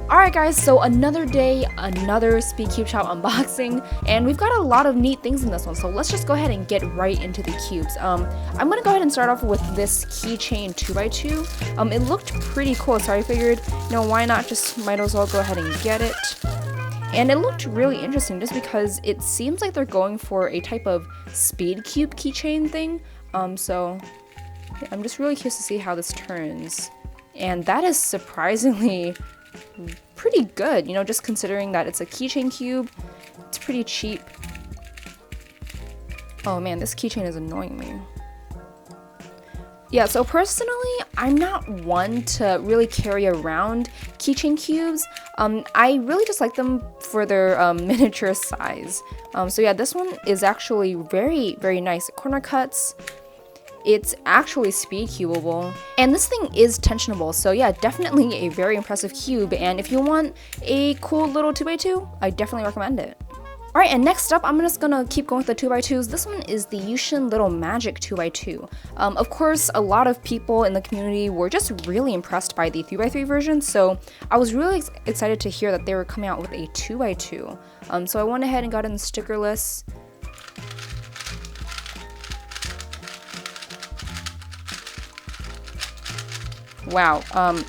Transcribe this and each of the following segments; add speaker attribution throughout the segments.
Speaker 1: Alright guys, so another day, another SpeedCubeShop unboxing, and we've got a lot of neat things in this one, so let's just go ahead and get right into the cubes. I'm gonna go ahead and start off with this Keychain 2x2. It looked pretty cool, so I figured, you know, why not, just might as well go ahead and get it. And it looked really interesting just because it seems like they're going for a type of SpeedCube keychain thing. So yeah, I'm just really curious to see how this turns. And that is surprisingly pretty good, you know, just considering that it's a keychain cube. It's pretty cheap. Oh man, this keychain is annoying me. Yeah, so personally, I'm not one to really carry around keychain cubes. I really just like them for their miniature size. So yeah, this one is actually very, very nice. Corner cuts. It's actually speed cubable, and this thing is tensionable, so yeah, definitely a very impressive cube, and if you want a cool little 2x2, I definitely recommend it. Alright, and next up, I'm just gonna keep going with the 2x2s. This one is the YuXin Little Magic 2x2. Of course, a lot of people in the community were just really impressed by the 3x3 version, so I was really excited to hear that they were coming out with a 2x2. So I went ahead and got in the stickerless. Wow,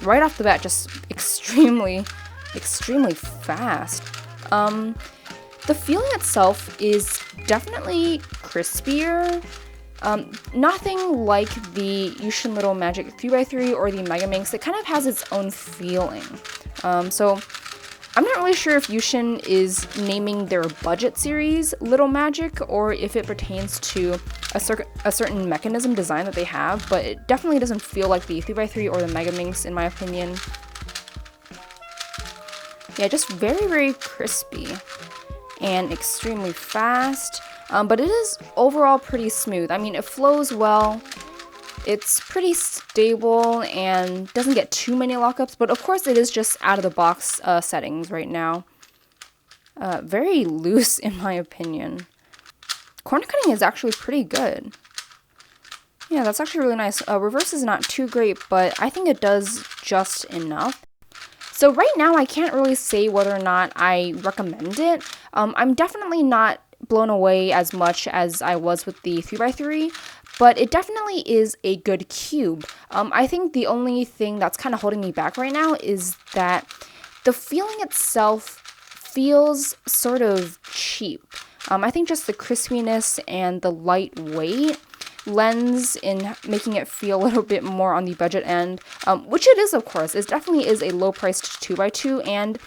Speaker 1: right off the bat, just extremely fast. The feeling itself is definitely crispier. Nothing like the YuXin Little Magic 3x3 or the Pyraminx. It kind of has its own feeling. So I'm not really sure if YuXin is naming their budget series Little Magic or if it pertains to a certain mechanism design that they have, but it definitely doesn't feel like the 3x3 or the Pyraminx in my opinion. Yeah, just very, very crispy and extremely fast, but it is overall pretty smooth. I mean, it flows well. It's pretty stable and doesn't get too many lockups, but of course it is just out of the box settings right now. Very loose in my opinion. Corner cutting is actually pretty good. Yeah, that's actually really nice. Reverse is not too great, but I think it does just enough. So right now I can't really say whether or not I recommend it. I'm definitely not blown away as much as I was with the 3x3. But it definitely is a good cube. I think the only thing that's kind of holding me back right now is that the feeling itself feels sort of cheap. I think just the crispiness and the lightweight lends in making it feel a little bit more on the budget end, which it is, of course. It definitely is a low-priced 2x2, and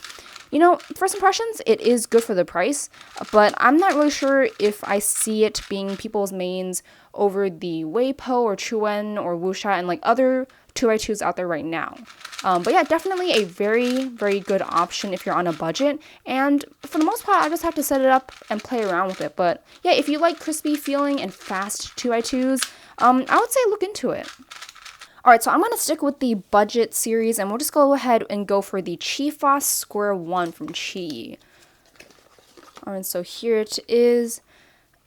Speaker 1: you know, first impressions, it is good for the price, but I'm not really sure if I see it being people's mains over the Weipo or Chuan or Wuxia and like other 2x2s out there right now. But yeah, definitely a very, very good option if you're on a budget, and for the most part, I just have to set it up and play around with it. But yeah, if you like crispy feeling and fast 2x2s, I would say look into it. Alright, so I'm going to stick with the budget series, and we'll just go ahead and go for the QiFa Square 1 from QiYi. Alright, so here it is.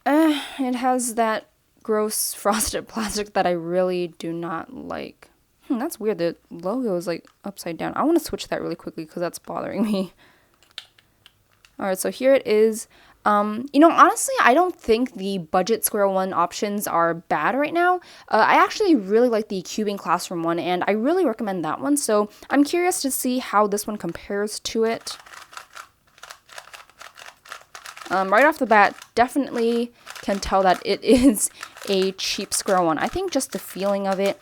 Speaker 1: It has that gross frosted plastic that I really do not like. That's weird, the logo is like upside down. I want to switch that really quickly because that's bothering me. Alright, so here it is. You know, honestly, I don't think the budget Square 1 options are bad right now. I actually really like the Cubing Classroom one, and I really recommend that one, so I'm curious to see how this one compares to it. Right off the bat, definitely can tell that it is a cheap Square 1. I think just the feeling of it,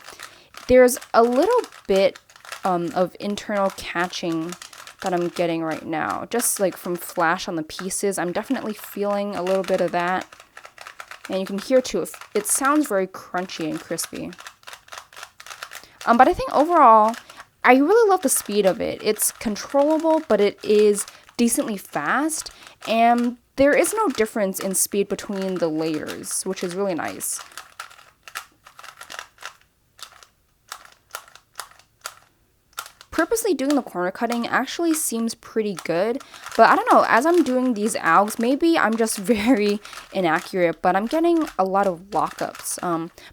Speaker 1: there's a little bit of internal catching that I'm getting right now, just like from flash on the pieces. I'm definitely feeling a little bit of that, and you can hear too, it sounds very crunchy and crispy. But I think overall, I really love the speed of it. It's controllable, but it is decently fast, and there is no difference in speed between the layers, which is really nice. purposely doing the corner cutting actually seems pretty good, but I don't know, as I'm doing these algs, maybe I'm just very inaccurate, but I'm getting a lot of lockups.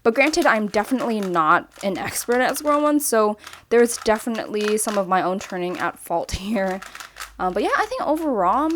Speaker 1: But granted, I'm definitely not an expert at Squirrel One, so there's definitely some of my own turning at fault here. But yeah, I think overall,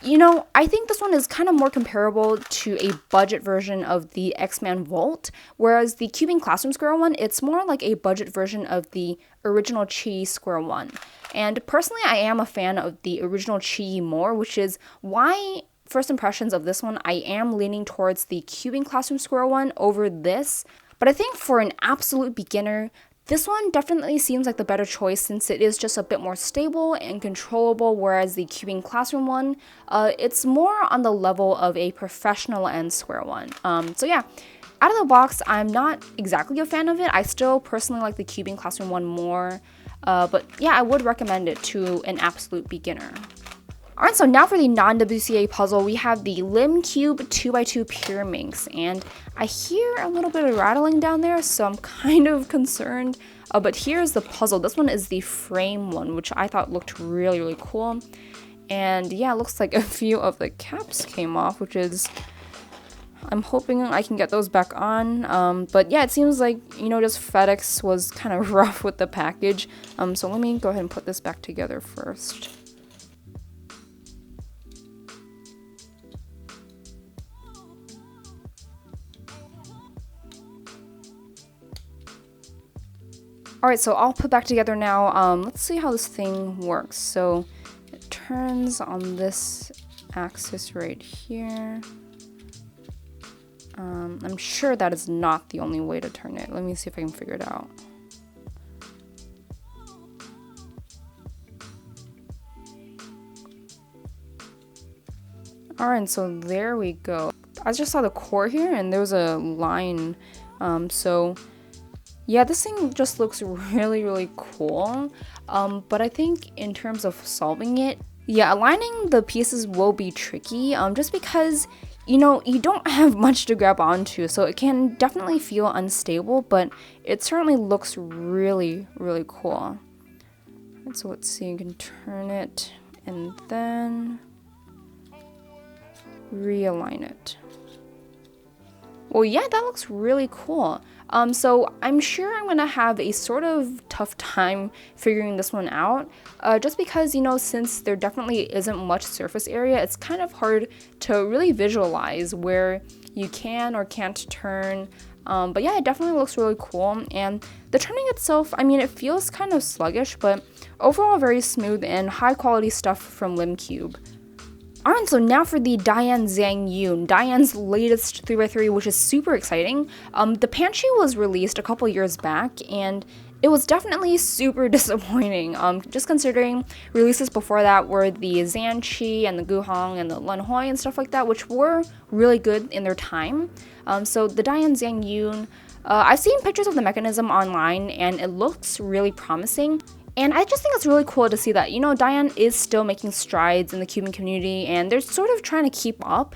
Speaker 1: you know, I think this one is kind of more comparable to a budget version of the XMan Volt, whereas the Cubing Classroom Squirrel One, it's more like a budget version of the original QiYi Squirrel One. And personally, I am a fan of the original QiYi more, which is why, first impressions of this one, I am leaning towards the Cubing Classroom Squirrel One over this. But I think for an absolute beginner, this one definitely seems like the better choice since it is just a bit more stable and controllable, whereas the Cubing Classroom one, it's more on the level of a professional end Squirrel One. So yeah, out of the box, I'm not exactly a fan of it. I still personally like the Cubing Classroom one more, but yeah, I would recommend it to an absolute beginner. Alright, so now for the non-WCA puzzle, we have the LimCube 2x2 Pyraminx, and I hear a little bit of rattling down there, so I'm kind of concerned. But here's the puzzle. This one is the frame one, which I thought looked really, really cool. And yeah, it looks like a few of the caps came off, which is, I'm hoping I can get those back on. But yeah, it seems like, you know, just FedEx was kind of rough with the package. So let me go ahead and put this back together first. Alright, so I'll put back together now. Let's see how this thing works. So it turns on this axis right here. I'm sure that is not the only way to turn it. Let me see if I can figure it out. Alright, so there we go. I just saw the core here and there was a line. So yeah, this thing just looks really, really cool. But I think in terms of solving it, yeah, aligning the pieces will be tricky, just because, you know, you don't have much to grab onto, so it can definitely feel unstable, but it certainly looks really, really cool. Right, so let's see, you can turn it and then realign it. Well, yeah, that looks really cool. So I'm sure I'm gonna have a sort of tough time figuring this one out, just because, you know, since there definitely isn't much surface area, it's kind of hard to really visualize where you can or can't turn. But yeah, it definitely looks really cool, and the turning itself, I mean, it feels kind of sluggish, but overall very smooth and high quality stuff from LimCube. Alright, so now for the DaYan XiangYun, DaYan's latest 3x3, which is super exciting. The FangShi was released a couple years back, and it was definitely super disappointing. Just considering releases before that were the XanXi and the Guhong and the Lenhoi and stuff like that, which were really good in their time. So the DaYan XiangYun, I've seen pictures of the mechanism online, and it looks really promising. And I just think it's really cool to see that, you know, DaYan is still making strides in the cubing community, and they're sort of trying to keep up.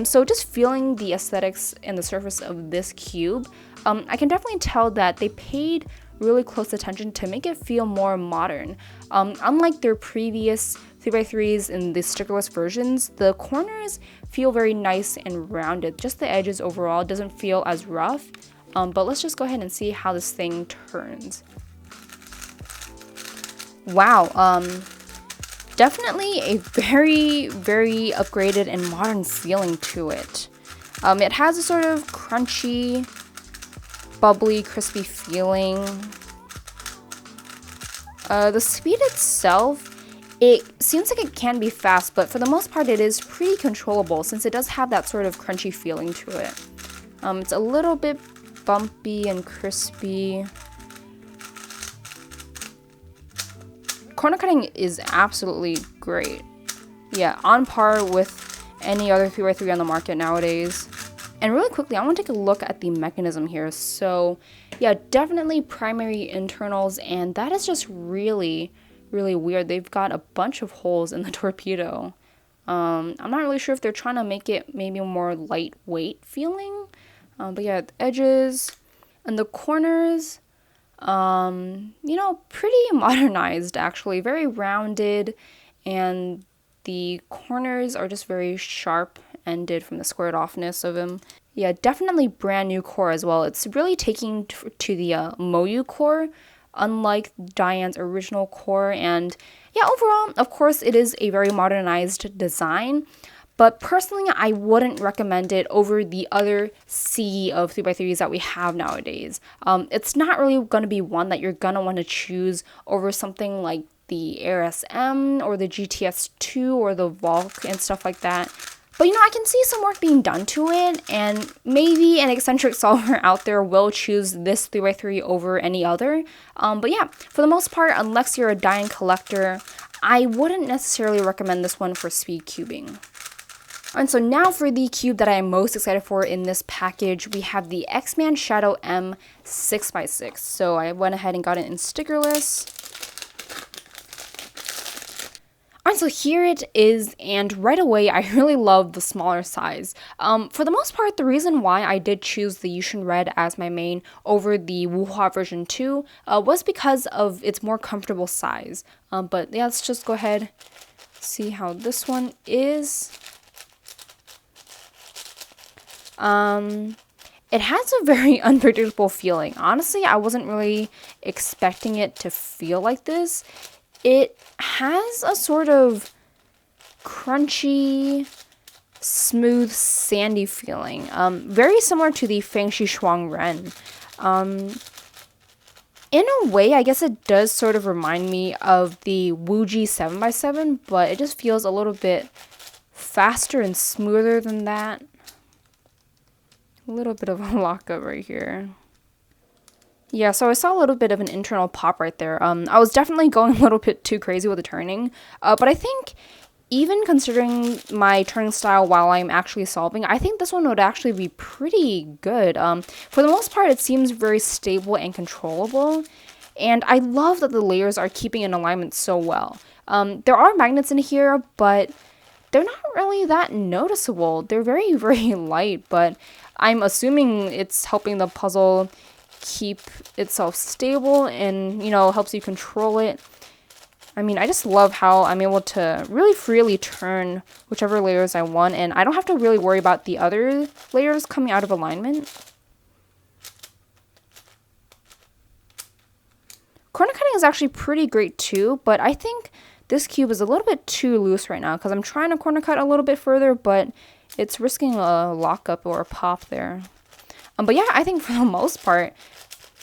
Speaker 1: So just feeling the aesthetics and the surface of this cube, I can definitely tell that they paid really close attention to make it feel more modern. Unlike their previous 3x3s in the stickerless versions, the corners feel very nice and rounded. Just the edges overall doesn't feel as rough. But let's just go ahead and see how this thing turns. Wow, definitely a very, very upgraded and modern feeling to it. It has a sort of crunchy, bubbly, crispy feeling. The speed itself, it seems like it can be fast, but for the most part it is pretty controllable since it does have that sort of crunchy feeling to it. It's a little bit bumpy and crispy. Corner cutting is absolutely great. Yeah, on par with any other 3x3 on the market nowadays. And really quickly, I want to take a look at the mechanism here. So yeah, definitely primary internals, and that is just really, really weird. They've got a bunch of holes in the torpedo. I'm not really sure if they're trying to make it maybe more lightweight feeling. But yeah, the edges and the corners, You know, pretty modernized actually, very rounded, and the corners are just very sharp ended from the squared offness of him. Yeah, definitely brand new core as well. It's really taking to the Moyu core, unlike DaYan's original core. And yeah, overall, of course, it is a very modernized design. But personally, I wouldn't recommend it over the other sea of 3x3s that we have nowadays. It's not really going to be one that you're going to want to choose over something like the Air SM or the GTS2 or the Volk and stuff like that. But you know, I can see some work being done to it, and maybe an eccentric solver out there will choose this 3x3 over any other. But yeah, for the most part, unless you're a DaYan collector, I wouldn't necessarily recommend this one for speed cubing. And so now for the cube that I am most excited for in this package, we have the XMan Shadow M 6x6. So I went ahead and got it in stickerless. Alright, so here it is, and right away I really love the smaller size. For the most part, the reason why I did choose the YuXin Red as my main over the Wuhua version 2 was because of its more comfortable size. But yeah, let's just go ahead see how this one is. It has a very unpredictable feeling. Honestly, I wasn't really expecting it to feel like this. It has a sort of crunchy, smooth, sandy feeling. Very similar to the FangShi Shuang Ren. In a way, I guess it does sort of remind me of the Wuji 7x7, but it just feels a little bit faster and smoother than that. A little bit of a lockup right here. Yeah, so I saw a little bit of an internal pop right there. I was definitely going a little bit too crazy with the turning, but I think even considering my turning style while I'm actually solving, I think this one would actually be pretty good. For the most part, it seems very stable and controllable, and I love that the layers are keeping in alignment so well. There are magnets in here, but they're not really that noticeable. They're very, very light, but I'm assuming it's helping the puzzle keep itself stable and, you know, helps you control it. I mean, I just love how I'm able to really freely turn whichever layers I want, and I don't have to really worry about the other layers coming out of alignment. Corner cutting is actually pretty great too, but I think this cube is a little bit too loose right now because I'm trying to corner cut a little bit further, but it's risking a lockup or a pop there. But yeah, I think for the most part,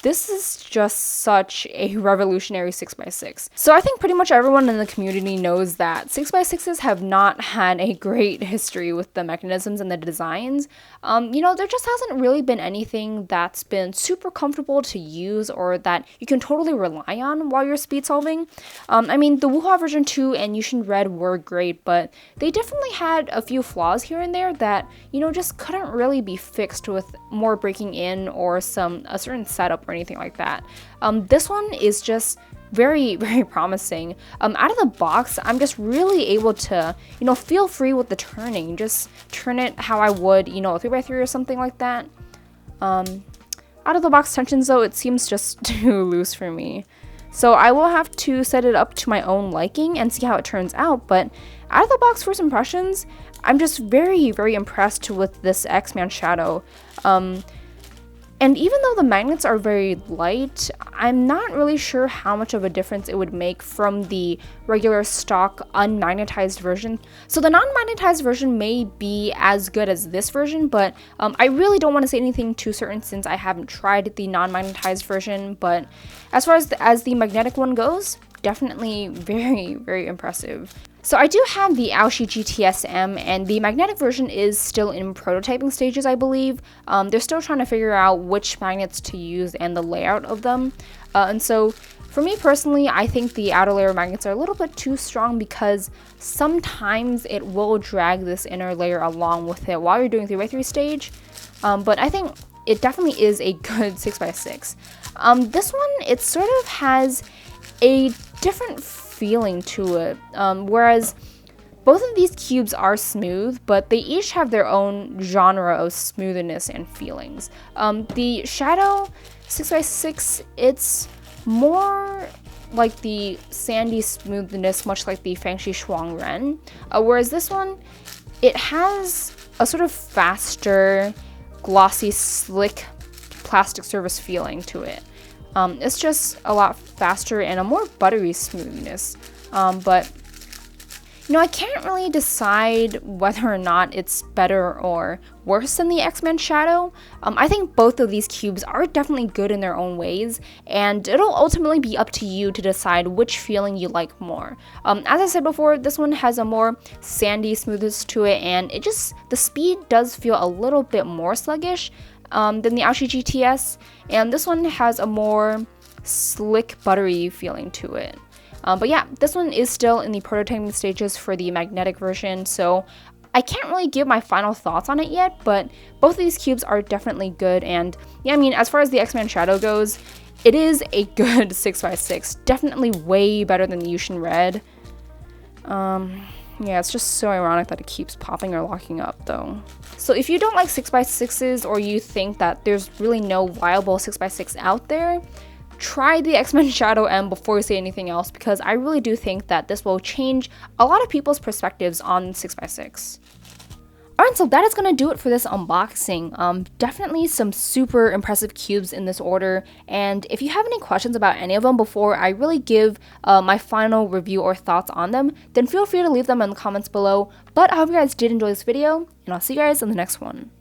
Speaker 1: this is just such a revolutionary 6x6. So I think pretty much everyone in the community knows that 6x6s have not had a great history with the mechanisms and the designs. You know, there just hasn't really been anything that's been super comfortable to use or that you can totally rely on while you're speed solving. I mean, the Wuhua version 2 and YuXin Red were great, but they definitely had a few flaws here and there that, you know, just couldn't really be fixed with more breaking in or a certain setup or anything like that. This one is just very, very promising. Out of the box, I'm just really able to, you know, feel free with the turning. Just turn it how I would, you know, a 3x3 or something like that. Out of the box tensions though, it seems just too loose for me. So I will have to set it up to my own liking and see how it turns out. But out of the box first impressions, I'm just very, very impressed with this XMan Shadow. And even though the magnets are very light, I'm not really sure how much of a difference it would make from the regular stock unmagnetized version. So the non-magnetized version may be as good as this version, but I really don't want to say anything too certain since I haven't tried the non-magnetized version. But as far as the magnetic one goes, definitely very, very impressive. So I do have the Aoshi GTS-M, and the magnetic version is still in prototyping stages, I believe. They're still trying to figure out which magnets to use and the layout of them. And so for me personally, I think the outer layer magnets are a little bit too strong because sometimes it will drag this inner layer along with it while you're doing 3x3 stage. But I think it definitely is a good 6x6. This one, it sort of has a different feeling to it, whereas both of these cubes are smooth, but they each have their own genre of smoothness and feelings. The Shadow 6x6, it's more like the sandy smoothness, much like the FangShi XiangYun, whereas this one, it has a sort of faster, glossy, slick plastic surface feeling to it. It's just a lot faster and a more buttery smoothness, but you know, I can't really decide whether or not it's better or worse than the XMan Shadow. I think both of these cubes are definitely good in their own ways, and it'll ultimately be up to you to decide which feeling you like more. As I said before, this one has a more sandy smoothness to it, and the speed does feel a little bit more sluggish than the Aoshi GTS, and this one has a more slick, buttery feeling to it. But yeah, this one is still in the prototyping stages for the magnetic version, so I can't really give my final thoughts on it yet, but both of these cubes are definitely good, and yeah, I mean, as far as the XMan Shadow goes, it is a good 6x6, definitely way better than the YuXin Red. Yeah, it's just so ironic that it keeps popping or locking up though. So if you don't like 6x6s, or you think that there's really no viable 6x6 out there, try the XMan Shadow M before you say anything else, because I really do think that this will change a lot of people's perspectives on 6x6. Alright, so that is going to do it for this unboxing. Definitely some super impressive cubes in this order, and if you have any questions about any of them before I really give my final review or thoughts on them, then feel free to leave them in the comments below. But I hope you guys did enjoy this video, and I'll see you guys in the next one.